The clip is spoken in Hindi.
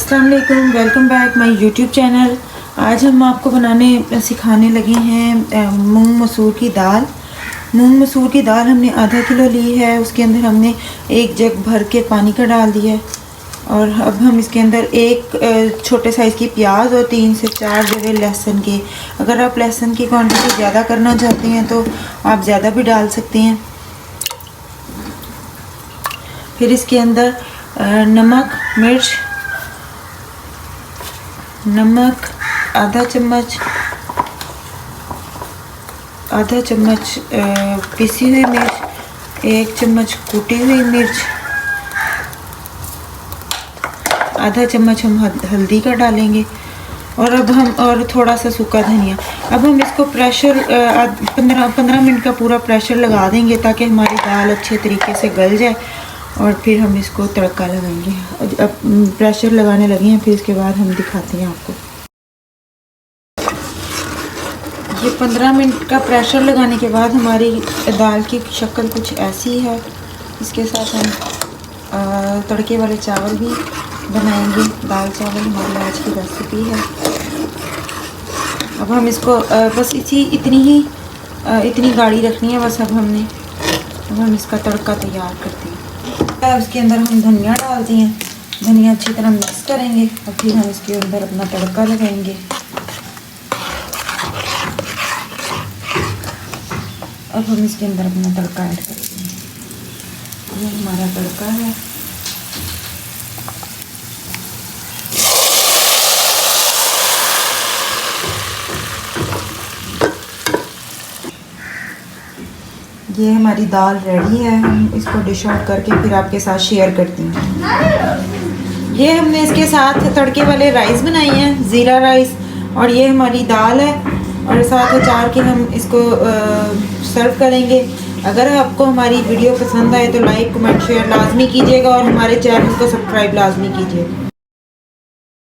अस्सलाम वालेकुम, welcome back my YouTube channel. आज हम आपको सिखाने लगे हैं मूंग मसूर की दाल। मूंग मसूर की दाल हमने आधा किलो ली है। उसके अंदर हमने एक जग भर के पानी का डाल दिया है। और अब हम इसके अंदर एक छोटे साइज़ की प्याज और 3 से 4 जगह लहसुन के। अगर आप लहसुन की क्वांटिटी ज़्यादा करना चाहते हैं तो आप ज़्यादा भी डाल सकते हैं। फिर इसके अंदर नमक आधा चम्मच पिसी हुई मिर्च, 1 चम्मच कूटी हुई मिर्च, आधा चम्मच हम हल्दी का डालेंगे और थोड़ा सा सूखा धनिया। अब हम इसको प्रेशर 15 मिनट का पूरा प्रेशर लगा देंगे ताकि हमारी दाल अच्छे तरीके से गल जाए। और फिर हम इसको तड़का लगाएंगे। अब प्रेशर लगाने लगे हैं, फिर इसके बाद हम दिखाते हैं आपको। ये 15 मिनट का प्रेशर लगाने के बाद हमारी दाल की शक्ल कुछ ऐसी है। इसके साथ हम तड़के वाले चावल भी बनाएंगे। दाल चावल हमारी आज की रेसिपी है। अब हम इसको बस इतनी गाढ़ी रखनी है बस। अब हम इसका तड़का तैयार करते हैं। उसके अंदर हम धनिया डालते हैं। धनिया अच्छी तरह मिक्स करेंगे और फिर हम इसके अंदर अपना तड़का लगाएंगे। अब हम इसके अंदर अपना तड़का ऐड करते हैं। ये हमारा तड़का है। ये हमारी दाल रेडी है। हम इसको डिश आउट करके फिर आपके साथ शेयर करती हूँ। ये हमने इसके साथ तड़के वाले राइस बनाए हैं, ज़ीरा राइस, और ये हमारी दाल है और साथ अचार के हम इसको सर्व करेंगे। अगर आपको हमारी वीडियो पसंद आए तो लाइक कमेंट शेयर लाजमी कीजिएगा और हमारे चैनल को सब्सक्राइब लाजमी कीजिएगा।